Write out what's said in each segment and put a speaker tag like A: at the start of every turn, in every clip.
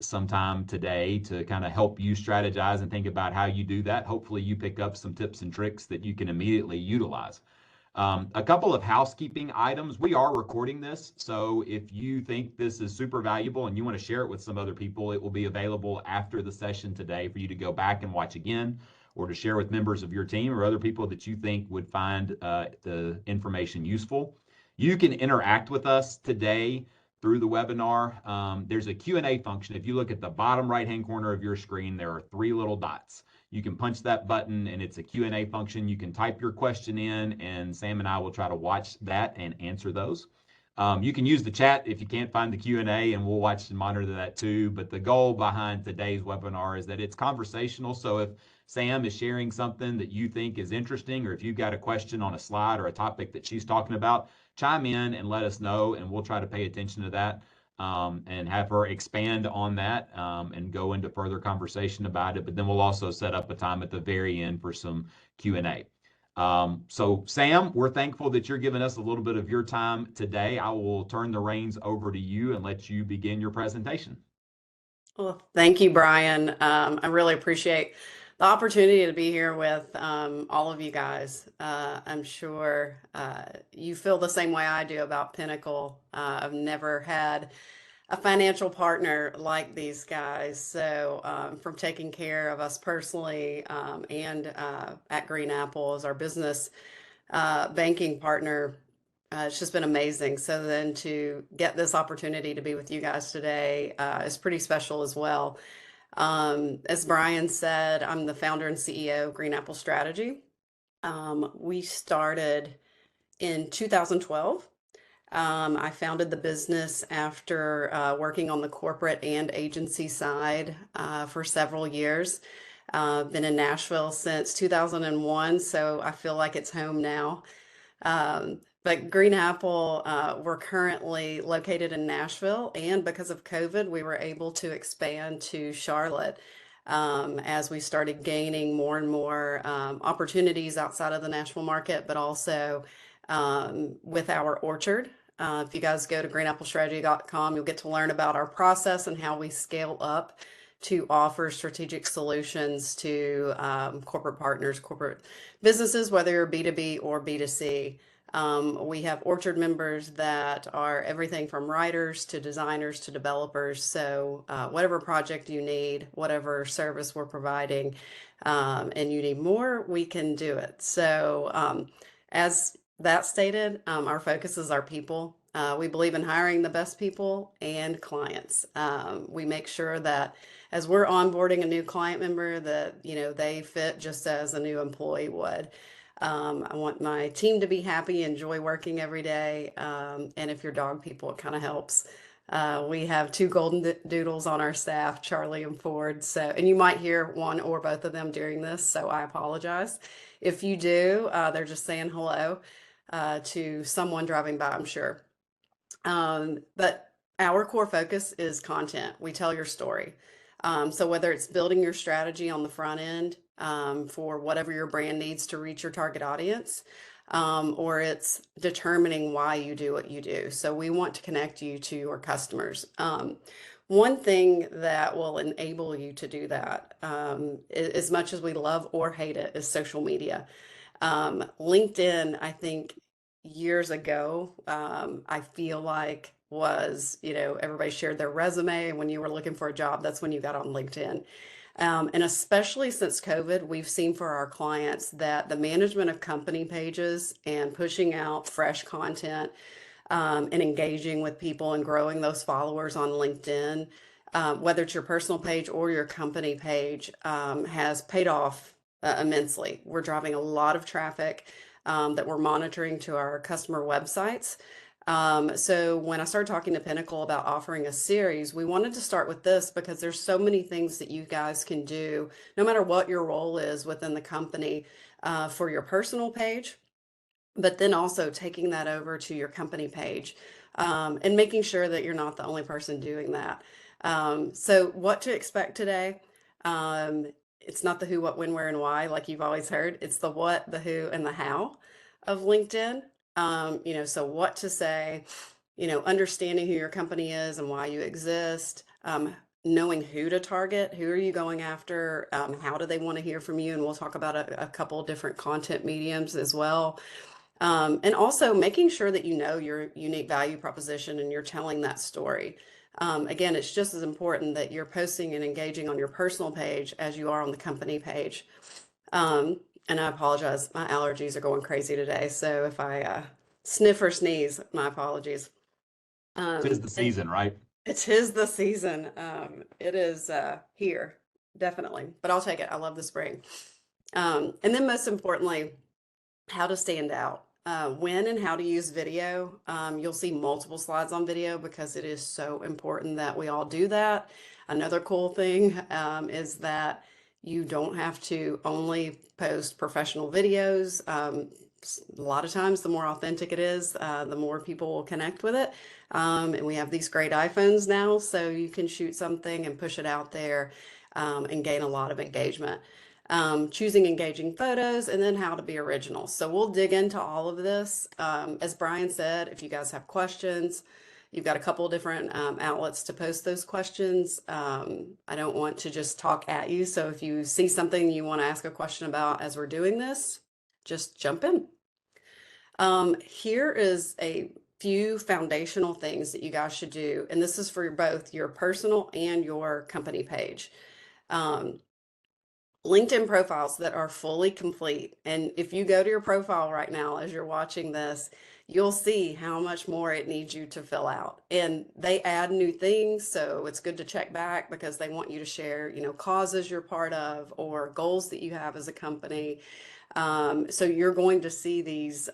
A: some time today to kind of help you strategize and think about how you do that. Hopefully you pick up some tips and tricks that you can immediately utilize. A couple of housekeeping items. We are recording this, so if you think this is super valuable and you want to share it with some other people, it will be available after the session today for you to go back and watch again, or to share with members of your team or other people that you think would find the information useful. You can interact with us today through the webinar. There's a Q&A function. If you look at the bottom right-hand corner of your screen, there are three little dots. You can punch that button and it's a Q&A function. You can type your question in and Sam and I will try to watch that and answer those. You can use the chat if you can't find the Q&A, and we'll watch and monitor that too. But the goal behind today's webinar is that it's conversational. So if Sam is sharing something that you think is interesting, or if you've got a question on a slide or a topic that she's talking about, chime in and let us know, and we'll try to pay attention to that and have her expand on that and go into further conversation about it. But then we'll also set up a time at the very end for some Q&A. So Sam, we're thankful that you're giving us a little bit of your time today. I will turn the reins over to you and let you begin your presentation.
B: Well, thank you, Brian. I really appreciate the opportunity to be here with all of you guys. I'm sure you feel the same way I do about Pinnacle. I've never had a financial partner like these guys. So from taking care of us personally and at Green Apple as our business banking partner, it's just been amazing. So then to get this opportunity to be with you guys today is pretty special as well. As Brian said, I'm the founder and CEO of Green Apple Strategy. We started in 2012. I founded the business after working on the corporate and agency side for several years. Been in Nashville since 2001, so I feel like it's home now. But Green Apple, we're currently located in Nashville, and because of COVID, we were able to expand to Charlotte as we started gaining more and more opportunities outside of the Nashville market, but also with our orchard. If you guys go to greenapplestrategy.com, you'll get to learn about our process and how we scale up to offer strategic solutions to corporate partners, corporate businesses, whether you're B2B or B2C. We have orchard members that are everything from writers to designers to developers. So whatever project you need, whatever service we're providing, and you need more, we can do it. So as that stated, our focus is our people. We believe in hiring the best people and clients. We make sure that as we're onboarding a new client member that, they fit just as a new employee would. I want my team to be happy, enjoy working every day. And if you're dog people, it kind of helps. We have two golden doodles on our staff, Charlie and Ford. So, and you might hear one or both of them during this, so I apologize. If you do, they're just saying hello to someone driving by, I'm sure. But our core focus is content. We tell your story. So whether it's building your strategy on the front end for whatever your brand needs to reach your target audience, or it's determining why you do what you do. So we want to connect you to your customers. One thing that will enable you to do that, as much as we love or hate it, is social media. LinkedIn, I think years ago, I feel like was, everybody shared their resume. And when you were looking for a job, that's when you got on LinkedIn. And especially since COVID, we've seen for our clients that the management of company pages and pushing out fresh content and engaging with people and growing those followers on LinkedIn, whether it's your personal page or your company page, has paid off immensely. We're driving a lot of traffic that we're monitoring to our customer websites. So when I started talking to Pinnacle about offering a series, we wanted to start with this because there's so many things that you guys can do, no matter what your role is within the company, for your personal page, but then also taking that over to your company page, and making sure that you're not the only person doing that. So what to expect today? It's not the who, what, when, where, and why, like you've always heard. It's the what, the who, and the how of LinkedIn. So what to say, understanding who your company is and why you exist, knowing who to target, who are you going after, how do they want to hear from you, and we'll talk about a couple of different content mediums as well. And also making sure that you know your unique value proposition and you're telling that story. Again, it's just as important that you're posting and engaging on your personal page as you are on the company page. Um, and I apologize, my allergies are going crazy today. So if I sniff or sneeze, my apologies.
A: Tis the
B: And
A: season, right?
B: it is the season. It is here, definitely. But I'll take it. I love the spring. And then most importantly, how to stand out. When and how to use video. You'll see multiple slides on video because it is so important that we all do that. Another cool thing is that you don't have to only post professional videos. A lot of times, the more authentic it is, the more people will connect with it. And we have these great iPhones now, so you can shoot something and push it out there and gain a lot of engagement. Choosing engaging photos, and then how to be original. So we'll dig into all of this. As Brian said, if you guys have questions, you've got a couple different outlets to post those questions. I don't want to just talk at you. So if you see something you want to ask a question about as we're doing this, just jump in. Here is a few foundational things that you guys should do. And this is for both your personal and your company page. LinkedIn profiles that are fully complete. And if you go to your profile right now as you're watching this, you'll see how much more it needs you to fill out. And they add new things, so it's good to check back because they want you to share, causes you're part of or goals that you have as a company. So you're going to see these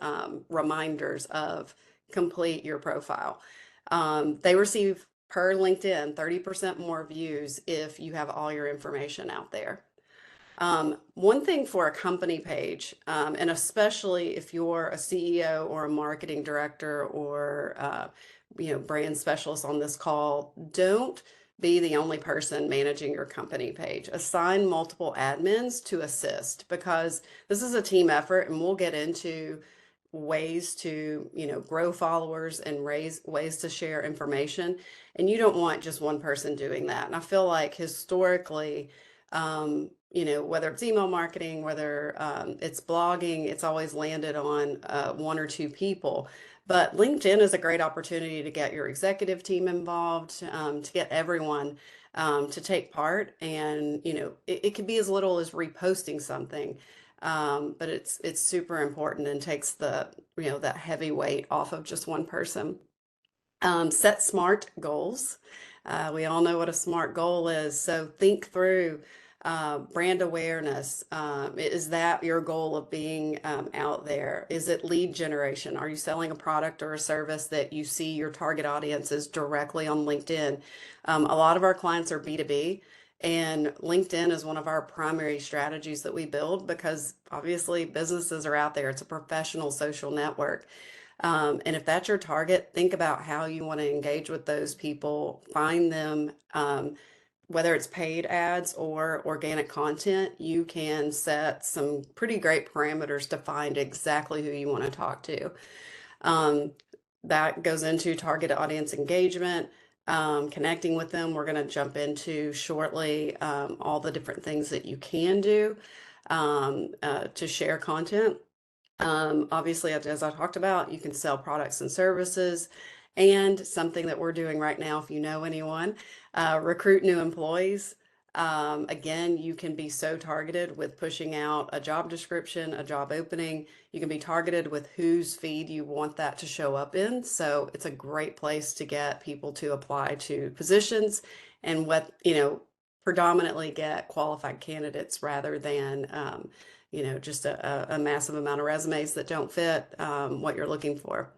B: reminders of complete your profile. They receive per LinkedIn 30% more views if you have all your information out there. One thing for a company page, and especially if you're a CEO or a marketing director or brand specialist on this call, don't be the only person managing your company page. Assign multiple admins to assist because this is a team effort, and we'll get into ways to grow followers and ways to share information, and you don't want just one person doing that. And I feel like historically, whether it's email marketing, whether it's blogging, it's always landed on one or two people. But LinkedIn is a great opportunity to get your executive team involved, to get everyone to take part. And, it could be as little as reposting something, but it's super important and takes that heavy weight off of just one person. Set SMART goals. We all know what a SMART goal is. So think through brand awareness. Is that your goal of being out there? Is it lead generation? Are you selling a product or a service that you see your target audience is directly on LinkedIn? A lot of our clients are B2B. And LinkedIn is one of our primary strategies that we build because obviously businesses are out there. It's a professional social network. And if that's your target, think about how you want to engage with those people, find them, whether it's paid ads or organic content. You can set some pretty great parameters to find exactly who you want to talk to. That goes into target audience engagement, connecting with them. We're going to jump into shortly all the different things that you can do to share content. Obviously, as I talked about, you can sell products and services. And something that we're doing right now, if you know anyone, recruit new employees. Again, you can be so targeted with pushing out a job description, a job opening. You can be targeted with whose feed you want that to show up in. So it's a great place to get people to apply to positions and predominantly get qualified candidates rather than just a massive amount of resumes that don't fit what you're looking for.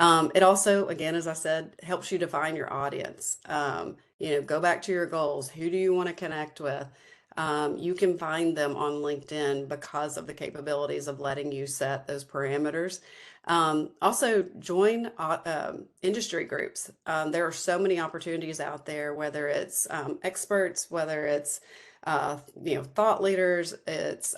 B: It also, again, as I said, helps you define your audience. Go back to your goals. Who do you want to connect with? You can find them on LinkedIn because of the capabilities of letting you set those parameters. Also, join industry groups. There are so many opportunities out there, whether it's experts, whether it's thought leaders, it's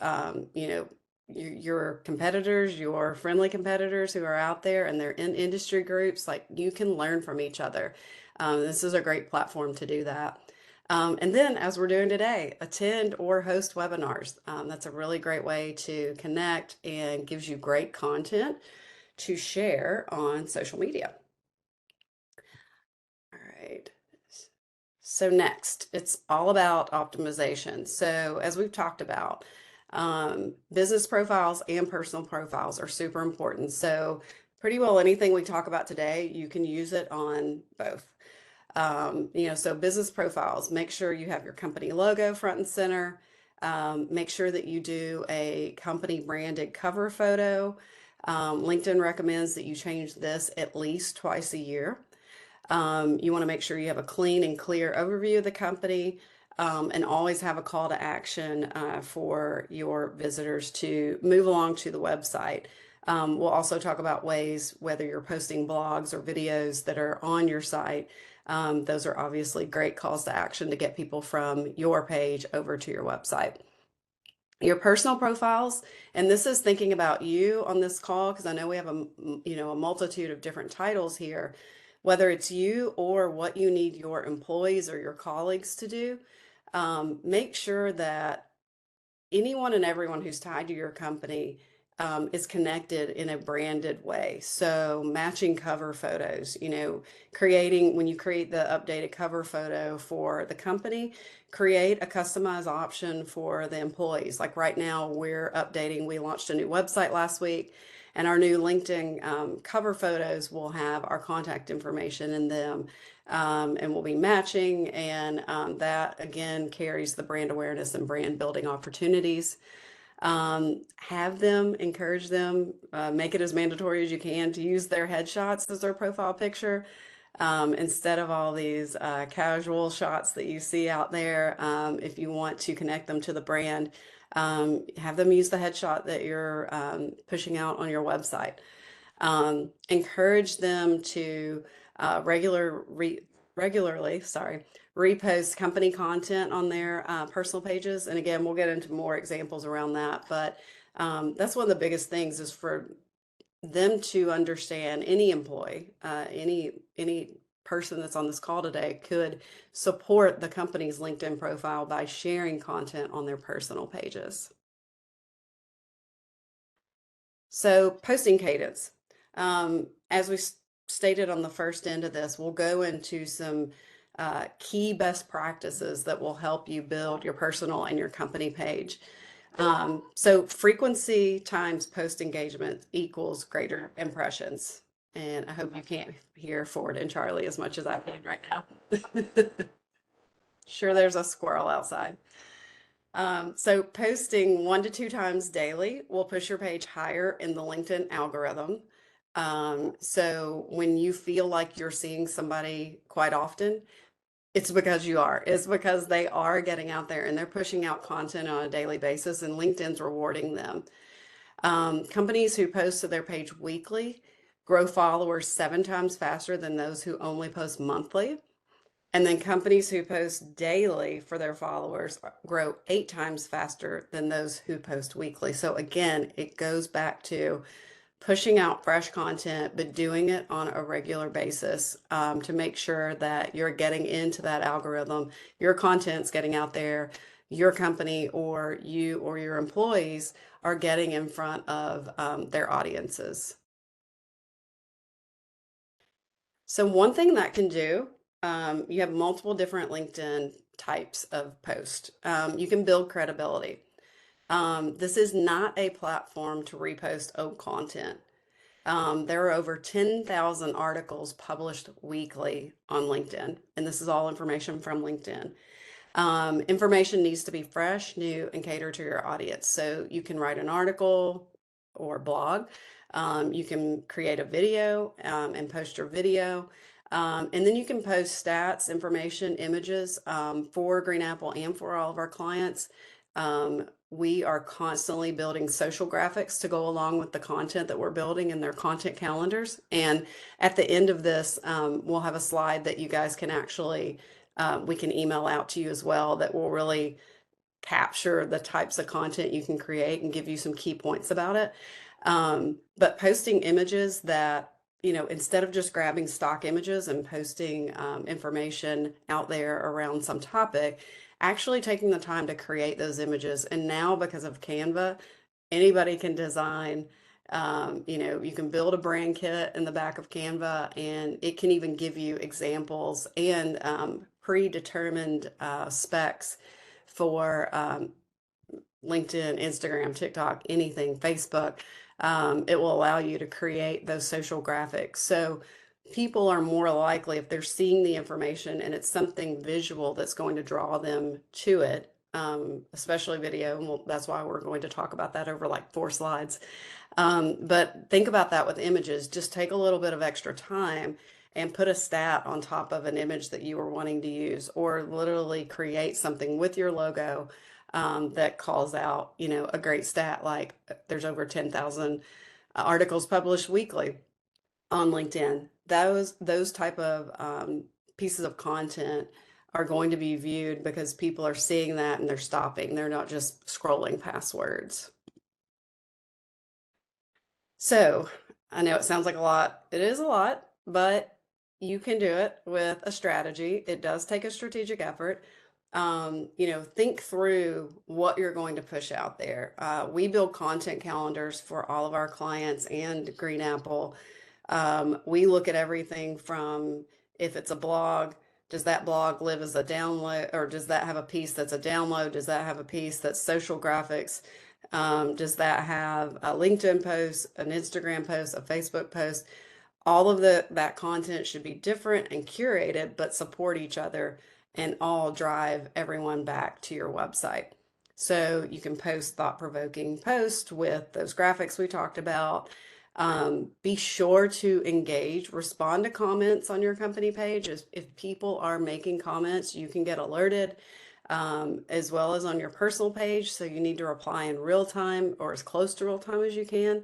B: your competitors, your friendly competitors who are out there and they're in industry groups. Like, you can learn from each other. This is a great platform to do that. And then, as we're doing today, attend or host webinars. That's a really great way to connect and gives you great content to share on social media. All right. So next, it's all about optimization. So as we've talked about, business profiles and personal profiles are super important. So pretty well anything we talk about today, you can use it on both. So business profiles, make sure you have your company logo front and center. Make sure that you do a company branded cover photo. LinkedIn recommends that you change this at least twice a year. You want to make sure you have a clean and clear overview of the company, and always have a call to action for your visitors to move along to the website. We'll also talk about ways, whether you're posting blogs or videos that are on your site. Those are obviously great calls to action to get people from your page over to your website. Your personal profiles, and this is thinking about you on this call, because I know we have a multitude of different titles here. Whether it's you or what you need your employees or your colleagues to do, make sure that anyone and everyone who's tied to your company is connected in a branded way. So matching cover photos, when you create the updated cover photo for the company, create a customized option for the employees. Like right now we launched a new website last week, and our new LinkedIn cover photos will have our contact information in them. And we'll be matching, and that again carries the brand awareness and brand building opportunities. Encourage them, make it as mandatory as you can to use their headshots as their profile picture, instead of all these casual shots that you see out there. If you want to connect them to the brand, have them use the headshot that you're pushing out on your website. Encourage them to regularly repost company content on their personal pages. And again, we'll get into more examples around that, but that's one of the biggest things, is for them to understand any employee, any person that's on this call today could support the company's LinkedIn profile by sharing content on their personal pages. So posting cadence. As we stated on the first end of this, we'll go into some key best practices that will help you build your personal and your company page. So frequency times post engagement equals greater impressions. And I hope you can't hear Ford and Charlie as much as I can right now. Sure, there's a squirrel outside. So posting 1 to 2 times daily will push your page higher in the LinkedIn algorithm. So when you feel like you're seeing somebody quite often, it's because you are. It's because they are getting out there and they're pushing out content on a daily basis, and LinkedIn's rewarding them. Companies who post to their page weekly grow followers 7 times faster than those who only post monthly. And then companies who post daily for their followers grow 8 times faster than those who post weekly. So again, it goes back to pushing out fresh content, but doing it on a regular basis, to make sure that you're getting into that algorithm, your content's getting out there, your company or you or your employees are getting in front of their audiences. So one thing that can do, you have multiple different LinkedIn types of post. You can build credibility. This is not a platform to repost old content. There are over 10,000 articles published weekly on LinkedIn, and this is all information from LinkedIn. Information needs to be fresh, new, and cater to your audience. So you can write an article or blog. You can create a video and post your video. And then you can post stats, information, images for Green Apple and for all of our clients. We are constantly building social graphics to go along with the content that we're building in their content calendars. And at the end of this, we'll have a slide that you guys can actually, we can email out to you as well, that will really capture the types of content you can create and give you some key points about it. But posting images that instead of just grabbing stock images and posting information out there around some topic, actually taking the time to create those images. And now, because of Canva, anybody can design. You can build a brand kit in the back of Canva, and it can even give you examples and predetermined specs for LinkedIn, Instagram, TikTok, anything, Facebook. It will allow you to create those social graphics. So people are more likely, if they're seeing the information and it's something visual that's going to draw them to it, especially video. And that's why we're going to talk about that over like 4 slides. But think about that with images. Just take a little bit of extra time and put a stat on top of an image that you were wanting to use, or literally create something with your logo that calls out, a great stat, like there's over 10,000 articles published weekly on LinkedIn. Those type of pieces of content are going to be viewed because people are seeing that and they're stopping. They're not just scrolling past words. So I know it sounds like a lot. It is a lot, but you can do it with a strategy. It does take a strategic effort. Think through what you're going to push out there. We build content calendars for all of our clients and Green Apple. We look at everything from, if it's a blog, does that blog live as a download, or does that have a piece that's a download? Does that have a piece that's social graphics? Does that have a LinkedIn post, an Instagram post, a Facebook post? All of that content should be different and curated, but support each other and all drive everyone back to your website. So you can post thought-provoking posts with those graphics we talked about. Be sure to engage, respond to comments on your company page. If people are making comments, you can get alerted, as well as on your personal page. So you need to reply in real time or as close to real time as you can.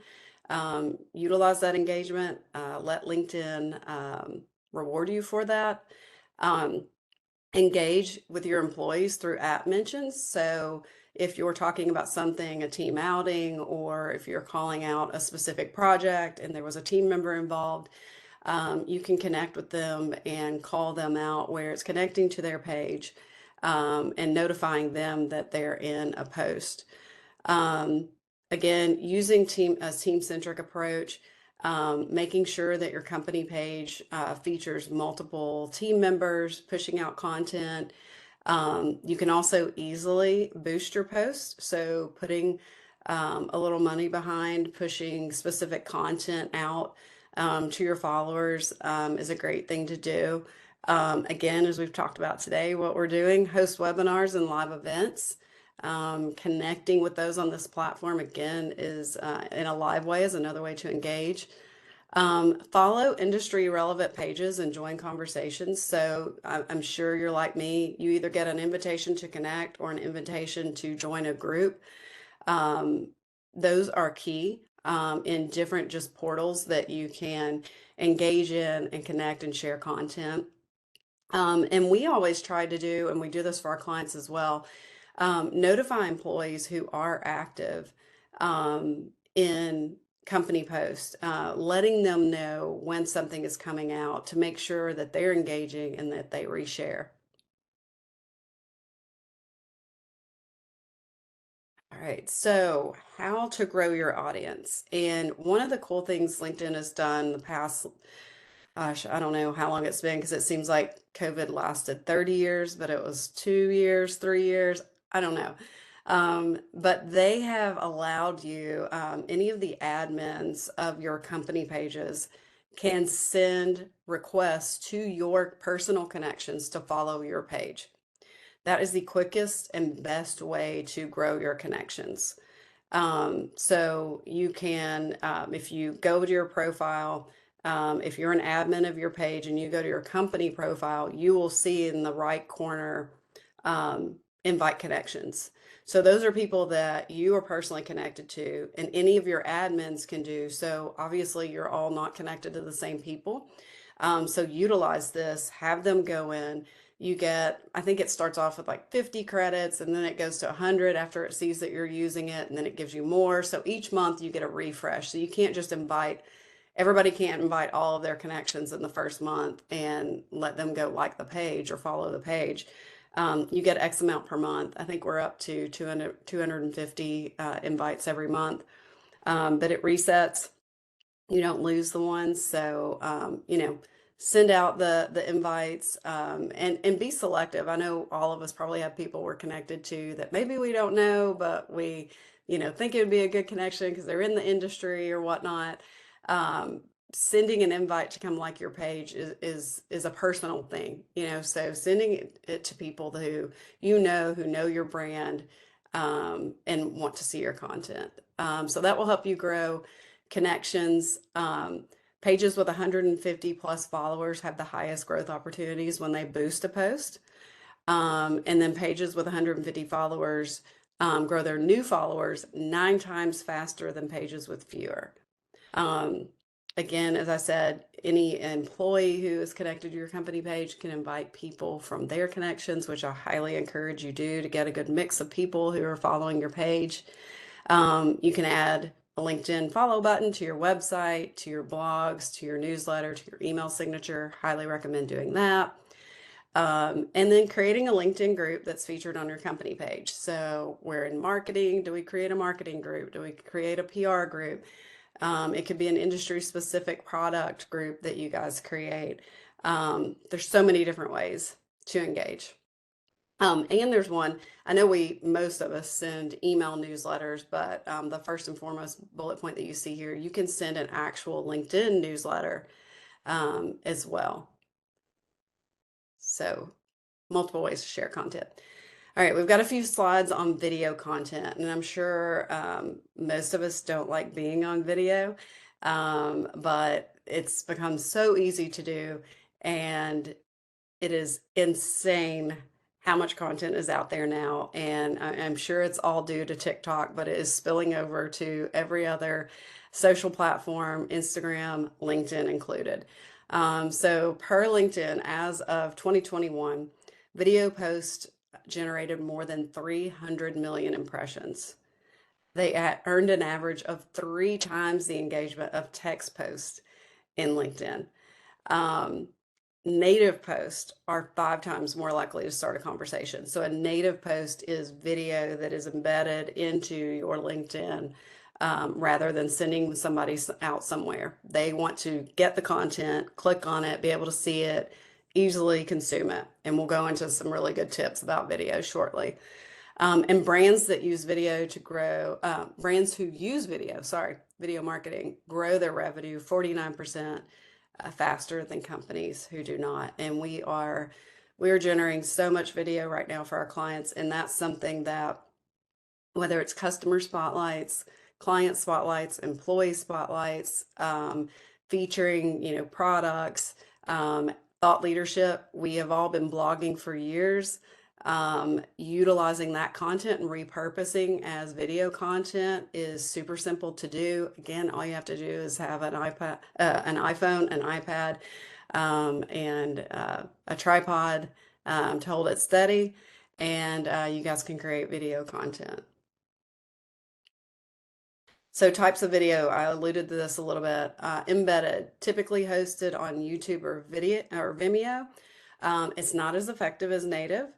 B: Utilize that engagement. Let LinkedIn reward you for that. Engage with your employees through app mentions. So if you're talking about something, a team outing, or if you're calling out a specific project and there was a team member involved, you can connect with them and call them out where it's connecting to their page, and notifying them that they're in a post. Again, using a team-centric approach, making sure that your company page features multiple team members pushing out content. You can also easily boost your posts. So putting a little money behind pushing specific content out to your followers is a great thing to do. Again, as we've talked about today, what we're doing, host webinars and live events. Connecting with those on this platform, again, is in a live way, is another way to engage. Follow industry relevant pages and join conversations. So I'm sure you're like me, you either get an invitation to connect or an invitation to join a group. Those are key in different just portals that you can engage in and connect and share content. And we always try to do, and we do this for our clients as well, notify employees who are active in company posts, letting them know when something is coming out to make sure that they're engaging and that they reshare. All right, so how to grow your audience. And one of the cool things LinkedIn has done the past, gosh, I don't know how long it's been, because it seems like COVID lasted 30 years, but it was 2 years, 3 years, I don't know. But they have allowed you, any of the admins of your company pages can send requests to your personal connections to follow your page. That is the quickest and best way to grow your connections. So you can, if you go to your profile, if you're an admin of your page and you go to your company profile, you will see in the right corner, invite connections. So those are people that you are personally connected to, and any of your admins can do. So obviously you're all not connected to the same people. So utilize this, have them go in. You get, I think it starts off with like 50 credits, and then it goes to 100 after it sees that you're using it, and then it gives you more. So each month you get a refresh. So you can't just invite everybody can't invite all of their connections in the first month and let them go like the page or follow the page. You get X amount per month. I think we're up to 250 invites every month, but it resets. You don't lose the ones. So, send out the invites, and be selective. I know all of us probably have people we're connected to that maybe we don't know, but we, think it would be a good connection because they're in the industry or whatnot. Um, Sending an invite to come like your page is a personal thing, so sending it to people who know your brand, and want to see your content. So that will help you grow connections. Pages with 150 plus followers have the highest growth opportunities when they boost a post. And then pages with 150 followers grow their new followers 9 times faster than pages with fewer. Um, Again, as I said, any employee who is connected to your company page can invite people from their connections, which I highly encourage you do to get a good mix of people who are following your page. You can add a LinkedIn follow button to your website, to your blogs, to your newsletter, to your email signature. Highly recommend doing that. And then creating a LinkedIn group that's featured on your company page. So we're in marketing. Do we create a marketing group? Do we create a PR group? It could be an industry specific product group that you guys create. There's so many different ways to engage. And there's one, I know most of us send email newsletters, but the first and foremost bullet point that you see here, you can send an actual LinkedIn newsletter as well. So multiple ways to share content. All right, we've got a few slides on video content, and I'm sure most of us don't like being on video, but it's become so easy to do, and it is insane how much content is out there now. And I'm sure it's all due to TikTok, but it is spilling over to every other social platform, Instagram, LinkedIn included. So per LinkedIn, as of 2021, video posts generated more than 300 million impressions. They earned an average of 3 times the engagement of text posts in LinkedIn. Native posts are 5 times more likely to start a conversation. So a native post is video that is embedded into your LinkedIn, rather than sending somebody out somewhere. They want to get the content, click on it, be able to see it, easily consume it. And we'll go into some really good tips about video shortly. And brands that use video to grow, brands who use video marketing, grow their revenue 49% faster than companies who do not. And we are generating so much video right now for our clients. And that's something that, whether it's customer spotlights, client spotlights, employee spotlights, featuring, products, thought leadership, we have all been blogging for years. Utilizing that content and repurposing as video content is super simple to do. Again, all you have to do is have an iPad, an iPhone, an iPad, and a tripod to hold it steady, and you guys can create video content. So types of video, I alluded to this a little bit. Embedded, typically hosted on YouTube or Vimeo. It's not as effective as native.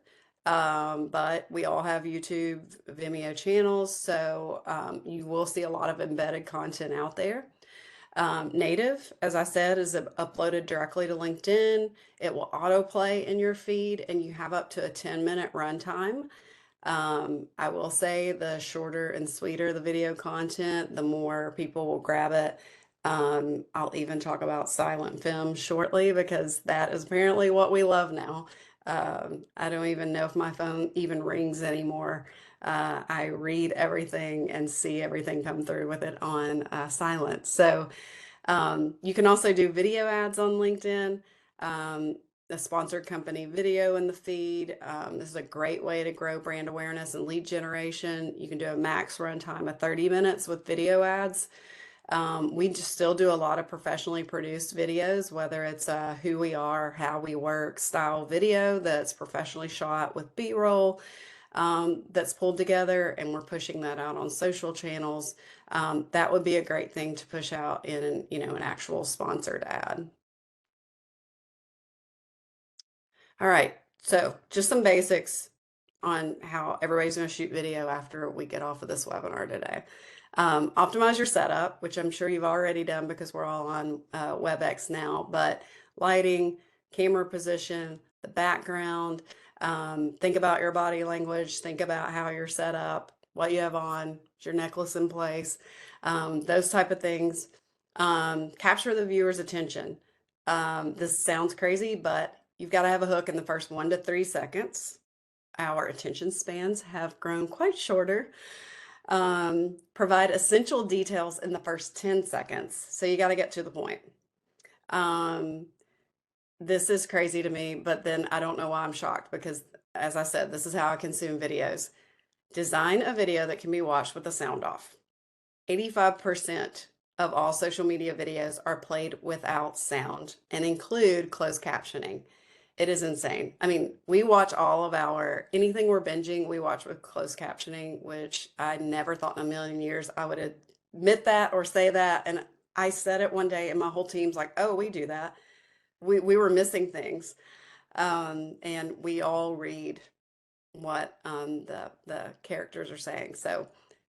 B: But we all have YouTube, Vimeo channels, so you will see a lot of embedded content out there. Native, as I said, is uploaded directly to LinkedIn. It will autoplay in your feed, and you have up to a 10-minute runtime. I will say the shorter and sweeter the video content, the more people will grab it. I'll even talk about silent film shortly because that is apparently what we love now. I don't even know if my phone even rings anymore. I read everything and see everything come through with it on silent. So you can also do video ads on LinkedIn, a sponsored company video in the feed. This is a great way to grow brand awareness and lead generation. You can do a max runtime of 30 minutes with video ads. We just still do a lot of professionally produced videos, whether it's who we are, how we work style video that's professionally shot with B-roll. that's pulled together, and we're pushing that out on social channels. That would be a great thing to push out in, an actual sponsored ad. All right, so just some basics on how everybody's going to shoot video after we get off of this webinar today. Optimize your setup, which I'm sure you've already done because we're all on WebEx now, but lighting, camera position, the background, think about your body language, think about how you're set up, what you have on, is your necklace in place, those type of things. Capture the viewer's attention. This sounds crazy, but you've got to have a hook in the first 1 to 3 seconds. Our attention spans have grown quite shorter. Provide essential details in the first 10 seconds. So you got to get to the point. This is crazy to me, but then I don't know why I'm shocked because, as I said, this is how I consume videos. Design a video that can be watched with the sound off. 85% of all social media videos are played without sound and include closed captioning. It is insane. I mean, we watch all of anything we're binging, we watch with closed captioning, which I never thought in a million years I would admit that or say that. And I said it one day and my whole team's like, oh, we do that. We were missing things. And we all read what the characters are saying. So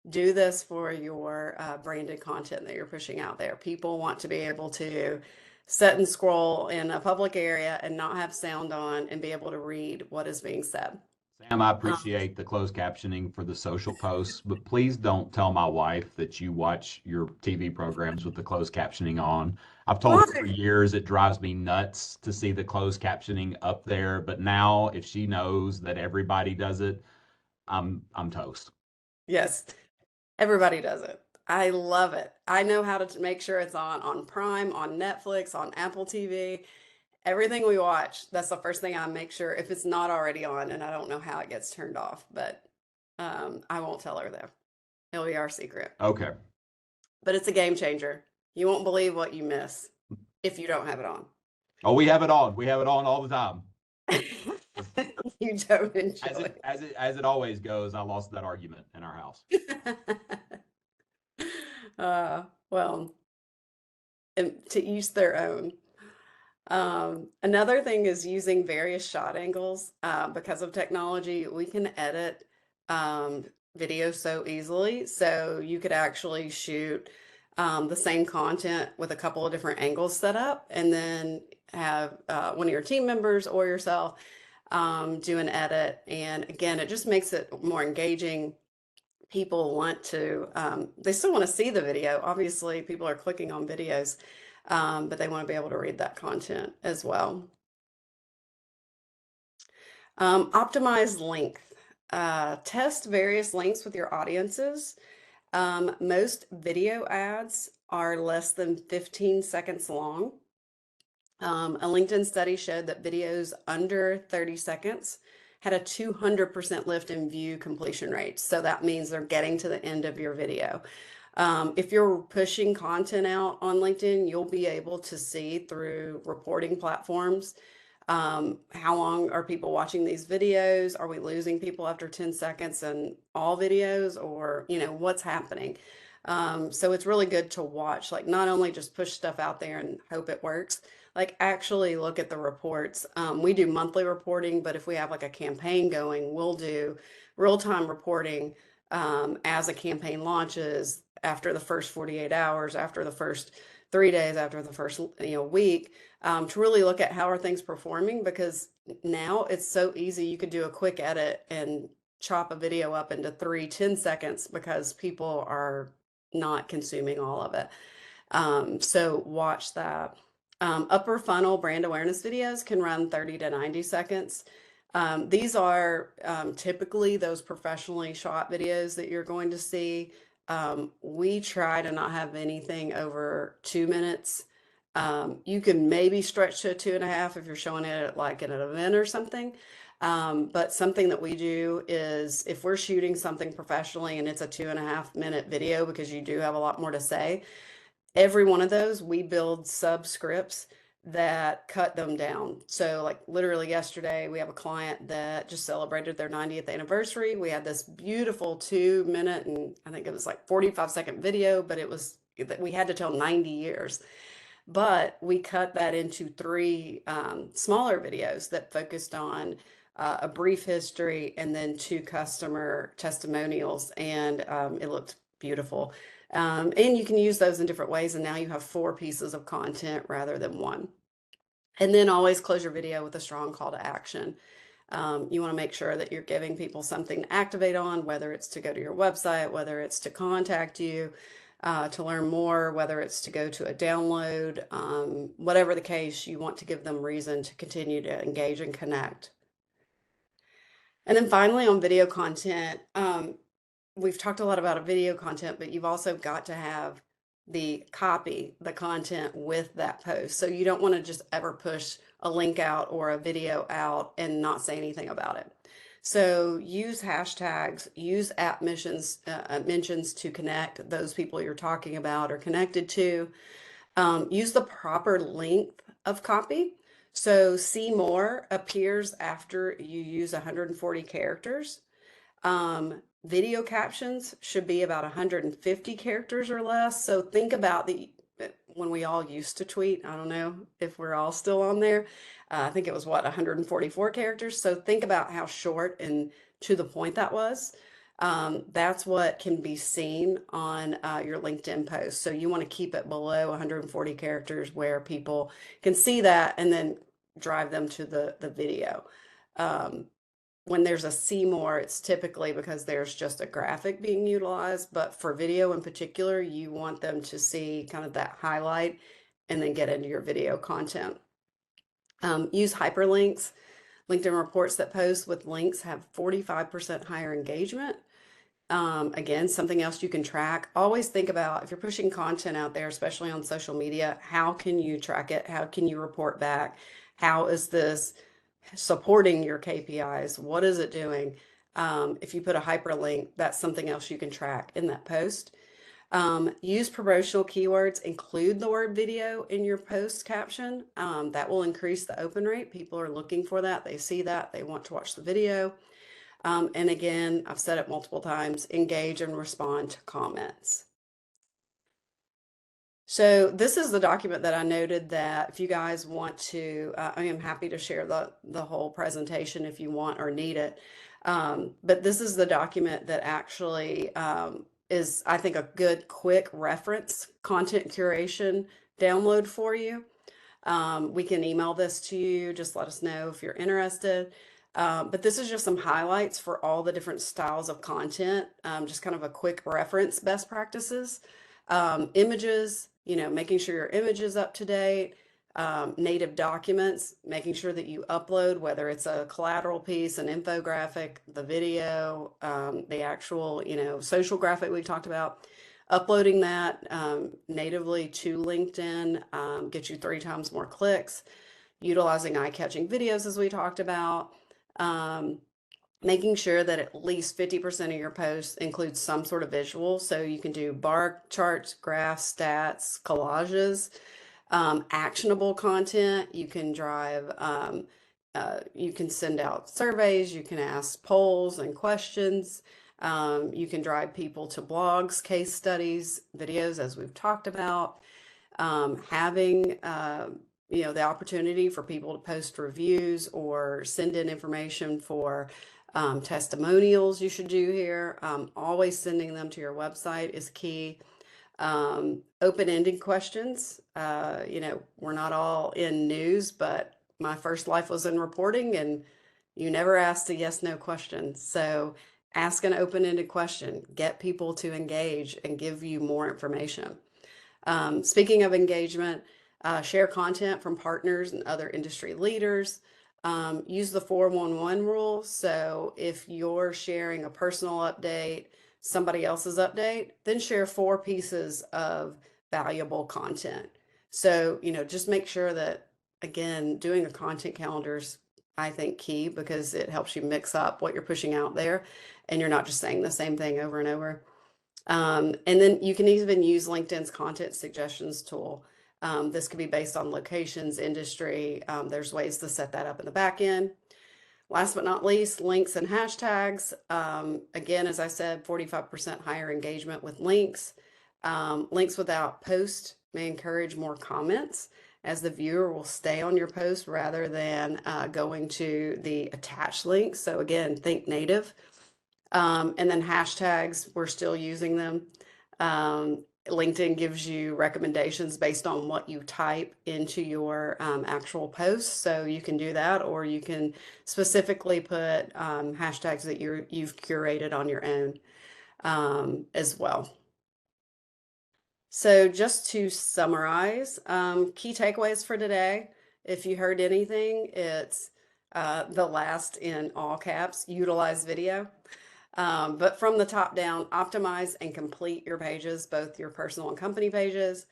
B: do this for your branded content that you're pushing out there. People want to be able to sit and scroll in a public area and not have sound on and be able to read what is being said.
A: Sam, I appreciate the closed captioning for the social posts, but please don't tell my wife that you watch your TV programs with the closed captioning on. I've told her for years it drives me nuts to see the closed captioning up there, but now if she knows that everybody does it, I'm toast.
B: Yes, everybody does it. I love it. I know how to make sure it's on Prime, on Netflix, on Apple TV. Everything we watch, that's the first thing I make sure if it's not already on, and I don't know how it gets turned off, but I won't tell her though. It'll be our secret.
A: Okay.
B: But it's a game changer. You won't believe what you miss if you don't have it on.
A: Oh, we have it on. We have it on all the time.
B: You don't enjoy it.
A: As it always goes, I lost that argument in our house.
B: Well, to each their own. Another thing is using various shot angles. Because of technology, we can edit video so easily. So you could actually shoot the same content with a couple of different angles set up, and then have one of your team members or yourself do an edit. And again, it just makes it more engaging. People want to, they still want to see the video. Obviously, people are clicking on videos, but they want to be able to read that content as well. Optimize length. Test various lengths with your audiences. Most video ads are less than 15 seconds long. A LinkedIn study showed that videos under 30 seconds had a 200% lift in view completion rates. So that means they're getting to the end of your video. If you're pushing content out on LinkedIn, you'll be able to see through reporting platforms how long are people watching these videos? Are we losing people after 10 seconds in all videos, or what's happening? So it's really good to watch, like not only just push stuff out there and hope it works, like actually look at the reports. We do monthly reporting, but if we have like a campaign going, we'll do real-time reporting as a campaign launches, after the first 48 hours, after the first 3 days, after the first week, to really look at how are things performing, because now it's so easy. You could do a quick edit and chop a video up into 10 seconds because people are not consuming all of it. So watch that. Upper funnel brand awareness videos can run 30 to 90 seconds. These are typically those professionally shot videos that you're going to see. We try to not have anything over 2 minutes. You can maybe stretch to 2.5 if you're showing it at like at an event or something. But something that we do is if we're shooting something professionally and it's a 2.5-minute video, because you do have a lot more to say, every one of those we build subscripts that cut them down. So like literally yesterday, we have a client that just celebrated their 90th anniversary. We had this beautiful 2 minute and I think it was like 45-second video, but it was that we had to tell 90 years. But we cut that into three smaller videos that focused on a brief history and then two customer testimonials, and it looked beautiful. And you can use those in different ways, and now you have 4 pieces of content rather than one. And then always close your video with a strong call to action. You want to make sure that you're giving people something to activate on, whether it's to go to your website, whether it's to contact you, to learn more, whether it's to go to a download, whatever the case, you want to give them reason to continue to engage and connect. And then finally on video content, we've talked a lot about video content, but you've also got to have the copy, the content with that post. So you don't want to just ever push a link out or a video out and not say anything about it. So use hashtags, use app mentions to connect those people you're talking about or connected to. Use the proper length of copy. So see more appears after you use 140 characters. Video captions should be about 150 characters or less. So think about when we all used to tweet. I don't know if we're all still on there. I think it was 144 characters. So think about how short and to the point that was. That's what can be seen on your LinkedIn post. So you want to keep it below 140 characters where people can see that and then drive them to the video. When there's a see more, it's typically because there's just a graphic being utilized, but for video in particular, you want them to see kind of that highlight and then get into your video content. Use hyperlinks. LinkedIn reports that posts with links have 45% higher engagement. Again, something else you can track. Always think about if you're pushing content out there, especially on social media, how can you track it? How can you report back? How is this supporting your KPIs? What is it doing? If you put a hyperlink, that's something else you can track in that post. Use promotional keywords, include the word video in your post caption. That will increase the open rate. People are looking for that. They see that. They want to watch the video. And again, I've said it multiple times, engage and respond to comments. So this is the document that I noted that if you guys want to, I am happy to share the whole presentation if you want or need it. But this is the document that actually is, I think, a good quick reference content curation download for you. We can email this to you. Just let us know if you're interested. But this is just some highlights for all the different styles of content, just kind of a quick reference best practices. Images, making sure your image is up to date. Native documents, making sure that you upload, whether it's a collateral piece, an infographic, the video, the actual, social graphic we talked about. Uploading that natively to LinkedIn gets you 3 times more clicks. Utilizing eye-catching videos, as we talked about. Making sure that at least 50% of your posts include some sort of visual. So you can do bar charts, graphs, stats, collages, actionable content. You can drive, you can send out surveys, you can ask polls and questions. You can drive people to blogs, case studies, videos, as we've talked about. Having the opportunity for people to post reviews or send in information for testimonials you should do here. Always sending them to your website is key. Open-ended questions. We're not all in news, but my first life was in reporting and you never asked a yes/no question. So ask an open-ended question, get people to engage and give you more information. Speaking of engagement, share content from partners and other industry leaders. Use the 411 rule. So if you're sharing a personal update, somebody else's update, then share 4 pieces of valuable content. So, just make sure that, again, doing a content calendar is, I think, key because it helps you mix up what you're pushing out there and you're not just saying the same thing over and over. And then you can even use LinkedIn's content suggestions tool. This could be based on locations, industry. There's ways to set that up in the back end. Last but not least, links and hashtags. Again, as I said, 45% higher engagement with links. Links without post may encourage more comments, as the viewer will stay on your post rather than going to the attached links. So again, think native. And then hashtags, we're still using them. LinkedIn gives you recommendations based on what you type into your actual posts. So you can do that, or you can specifically put hashtags that you've curated on your own as well. So just to summarize, key takeaways for today. If you heard anything, it's the last in all caps, utilize video. But from the top down, optimize and complete your pages, both your personal and company pages.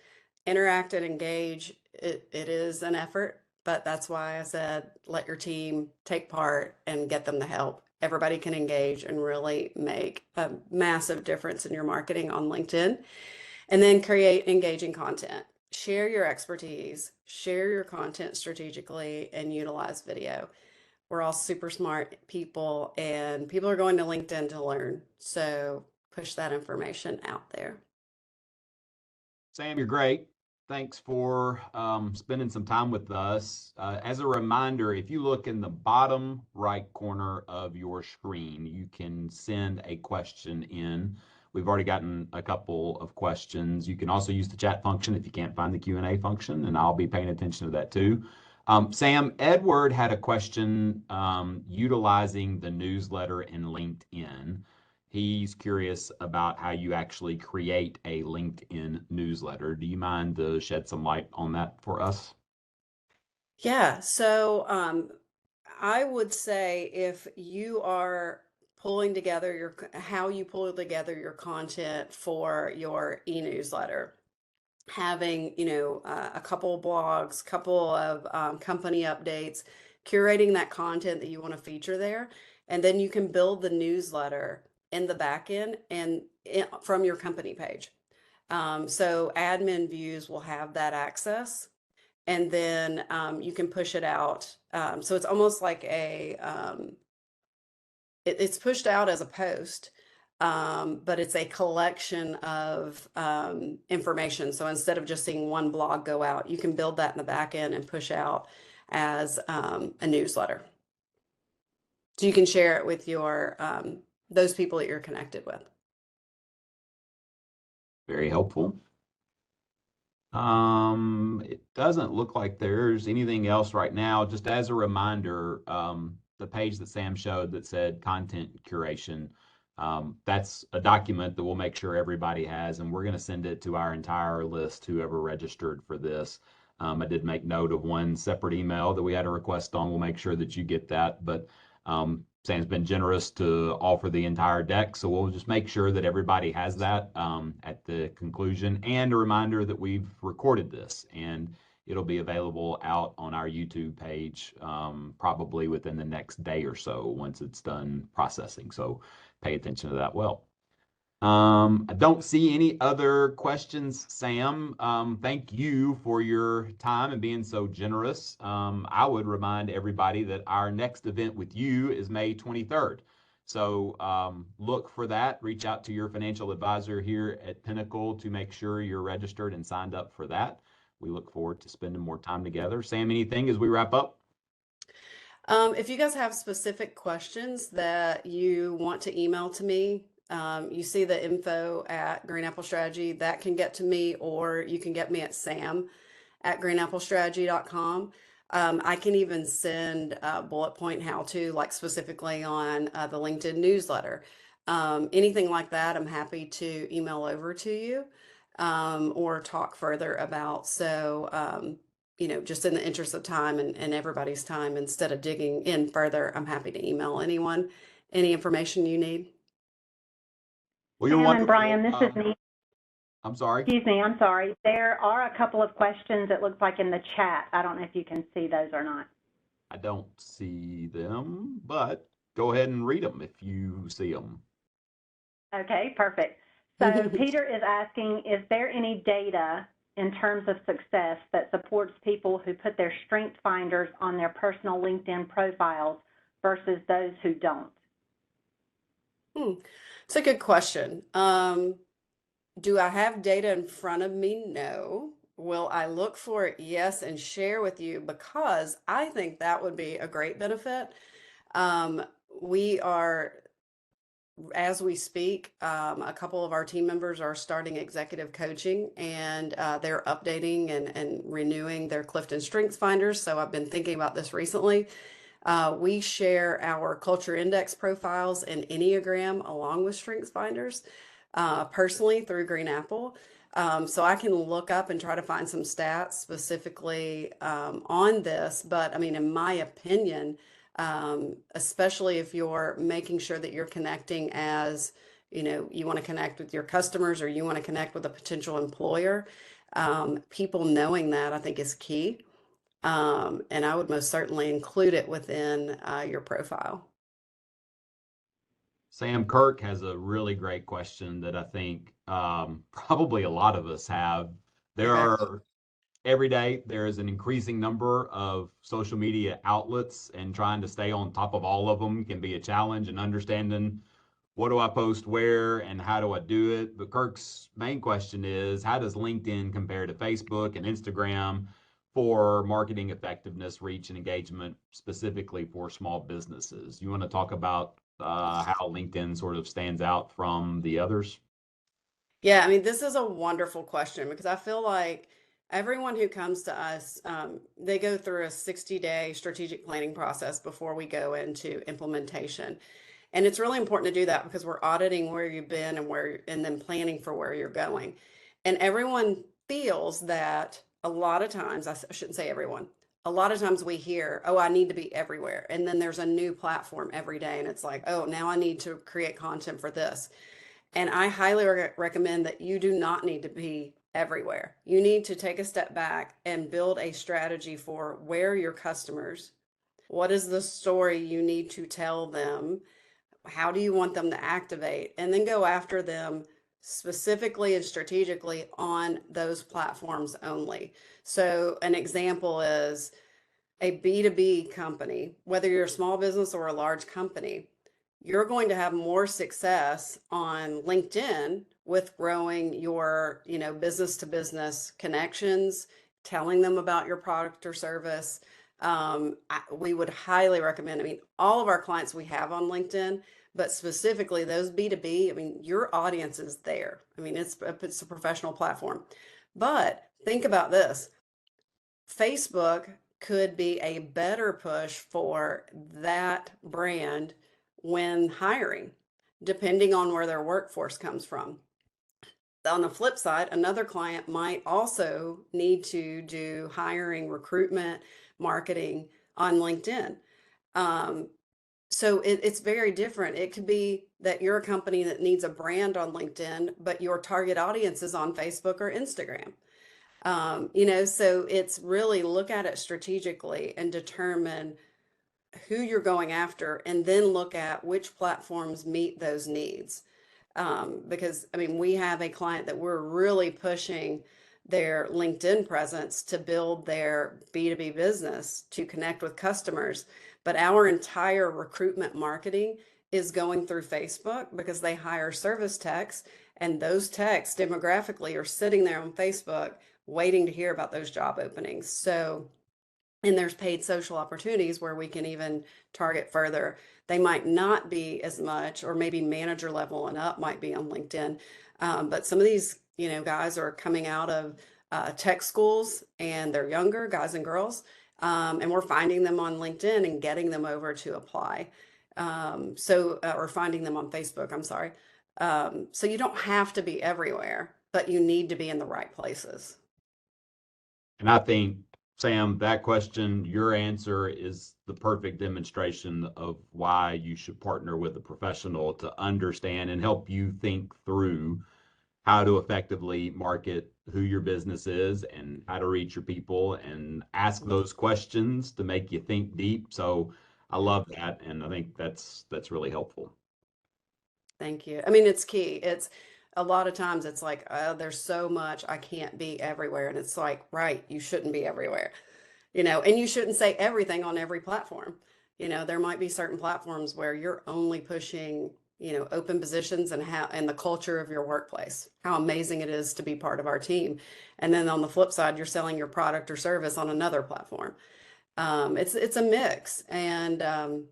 B: Interact and engage. It is an effort, but that's why I said let your team take part and get them the help. Everybody can engage and really make a massive difference in your marketing on LinkedIn. And then create engaging content. Share your expertise, share your content strategically, and utilize video. We're all super smart people, and people are going to LinkedIn to learn. So push that information out there.
A: Sam, you're great. Thanks for spending some time with us. As a reminder, if you look in the bottom right corner of your screen, you can send a question in. We've already gotten a couple of questions. You can also use the chat function if you can't find the Q&A function, and I'll be paying attention to that too. Sam, Edward had a question utilizing the newsletter in LinkedIn. He's curious about how you actually create a LinkedIn newsletter. Do you mind to shed some light on that for us?
B: Yeah, so I would say if you are pulling together how you pull together your content for your e-newsletter, having a couple of blogs, couple of company updates, curating that content that you want to feature there, and then you can build the newsletter in the back end and from your company page. So admin views will have that access, and then you can push it out. So it's almost like it's pushed out as a post, but it's a collection of information. So instead of just seeing one blog go out, you can build that in the back end and push out as a newsletter. So you can share it with your those people that you're connected with.
A: Very helpful. It doesn't look like there's anything else right now. Just as a reminder, the page that Sam showed that said content curation, that's a document that we'll make sure everybody has, and we're going to send it to our entire list, whoever registered for this. I did make note of one separate email that we had a request on. We'll make sure that you get that, but Sam's been generous to offer the entire deck, so we'll just make sure that everybody has that at the conclusion. And a reminder that we've recorded this, and it'll be available out on our YouTube page probably within the next day or so once it's done processing. So pay attention to that well. I don't see any other questions, Sam. Thank you for your time and being so generous. I would remind everybody that our next event with you is May 23rd. So look for that. Reach out to your financial advisor here at Pinnacle to make sure you're registered and signed up for that. We look forward to spending more time together. Sam, anything as we wrap up?
B: If you guys have specific questions that you want to email to me, you see the info at Green Apple Strategy, that can get to me, or you can get me at sam@greenapplestrategy.com. I can even send a bullet point how-to, like specifically on the LinkedIn newsletter. Anything like that, I'm happy to email over to you or talk further about. So, just in the interest of time and everybody's time, instead of digging in further, I'm happy to email anyone any information you need.
A: Well, you're
C: Sam
A: wonderful.
C: and Brian, this is me.
A: I'm sorry.
C: Excuse me, I'm sorry. There are a couple of questions, it looks like, in the chat. I don't know if you can see those or not.
A: I don't see them, but go ahead and read them if you see them.
C: Okay, perfect. So Peter is asking, is there any data in terms of success that supports people who put their strength finders on their personal LinkedIn profiles versus those who don't?
B: It's a good question. Do I have data in front of me? No. Will I look for it? Yes, and share with you because I think that would be a great benefit. We are, as we speak, a couple of our team members are starting executive coaching and they're updating and renewing their Clifton Strengths Finders. So I've been thinking about this recently. We share our culture index profiles and Enneagram along with Strengths Finders personally through Green Apple. So I can look up and try to find some stats specifically on this. But I mean, in my opinion, especially if you're making sure that you're connecting as, you want to connect with your customers or you want to connect with a potential employer, people knowing that I think is key. And I would most certainly include it within your profile.
A: Sam, Kirk has a really great question that I think probably a lot of us have. Every day, there is an increasing number of social media outlets, and trying to stay on top of all of them can be a challenge, and understanding what do I post where and how do I do it. But Kirk's main question is, how does LinkedIn compare to Facebook and Instagram for marketing effectiveness, reach, and engagement, specifically for small businesses? You want to talk about how LinkedIn sort of stands out from the others?
B: Yeah, I mean, this is a wonderful question because I feel like everyone who comes to us, they go through a 60-day strategic planning process before we go into implementation. And it's really important to do that because we're auditing where you've been and then planning for where you're going. And everyone feels that a lot of times, I shouldn't say everyone, a lot of times we hear, oh, I need to be everywhere. And then there's a new platform every day. And it's like, oh, now I need to create content for this. And I highly recommend that you do not need to be everywhere. You need to take a step back and build a strategy for where your customers, what is the story you need to tell them? How do you want them to activate? And then go after them specifically and strategically on those platforms only. So an example is a B2B company, whether you're a small business or a large company, you're going to have more success on LinkedIn with growing your, business to business connections, telling them about your product or service. We would highly recommend, I mean, all of our clients we have on LinkedIn, but specifically those B2B, I mean, your audience is there. I mean, it's a professional platform. But think about this. Facebook could be a better push for that brand when hiring, depending on where their workforce comes from. On the flip side, another client might also need to do hiring, recruitment, marketing on LinkedIn. So it's very different. It could be that you're a company that needs a brand on LinkedIn, but your target audience is on Facebook or Instagram. So it's really look at it strategically and determine who you're going after, and then look at which platforms meet those needs. Because, I mean, we have a client that we're really pushing their LinkedIn presence to build their B2B business to connect with customers. But our entire recruitment marketing is going through Facebook because they hire service techs, and those techs demographically are sitting there on Facebook waiting to hear about those job openings. So, and there's paid social opportunities where we can even target further. They might not be as much, or maybe manager level and up might be on LinkedIn. But some of these, guys are coming out of tech schools and they're younger, guys and girls. And we're finding them on LinkedIn and getting them over to apply. Or finding them on Facebook, I'm sorry. So you don't have to be everywhere, but you need to be in the right places.
A: And I think, Sam, that question, your answer is the perfect demonstration of why you should partner with a professional to understand and help you think through how to effectively market who your business is and how to reach your people and ask those questions to make you think deep. So I love that, and I think that's really helpful.
B: Thank you. I mean, it's key. It's a lot of times it's like, oh, there's so much, I can't be everywhere. And it's like, right, you shouldn't be everywhere, and you shouldn't say everything on every platform. There might be certain platforms where you're only pushing, open positions and the culture of your workplace, how amazing it is to be part of our team. And then on the flip side, you're selling your product or service on another platform. It's a mix, and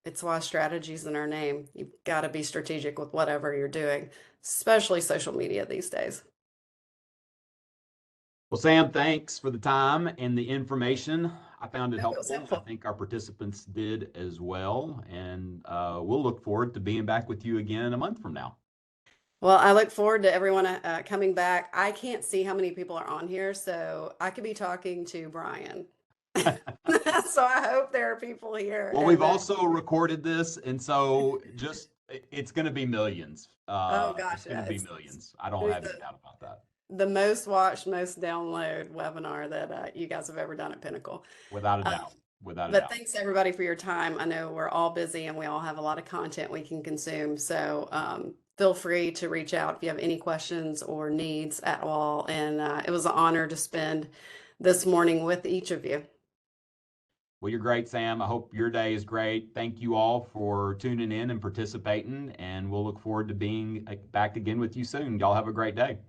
B: it's why strategy's in our name. You've got to be strategic with whatever you're doing, especially social media these days.
A: Well, Sam, thanks for the time and the information. I found it
B: Hope it was
A: helpful. I
B: helpful.
A: think our participants did as well. And we'll look forward to being back with you again in a month from now.
B: Well, I look forward to everyone coming back. I can't see how many people are on here, so I could be talking to Brian. So I hope there are people here.
A: Well,
B: and
A: we've
B: that-
A: also recorded this, and so it's going to be millions.
B: oh gosh,
A: It's going to
B: yeah,
A: be millions. I don't
B: it's
A: have any doubt about that.
B: the most watched, most download webinar that you guys have ever done at Pinnacle.
A: Without a
B: Um,
A: doubt. Without a
B: But
A: doubt.
B: thanks everybody for your time. I know we're all busy and we all have a lot of content we can consume. So feel free to reach out if you have any questions or needs at all. And it was an honor to spend this morning with each of you.
A: Well, you're great, Sam. I hope your day is great. Thank you all for tuning in and participating, and we'll look forward to being back again with you soon. Y'all have a great day.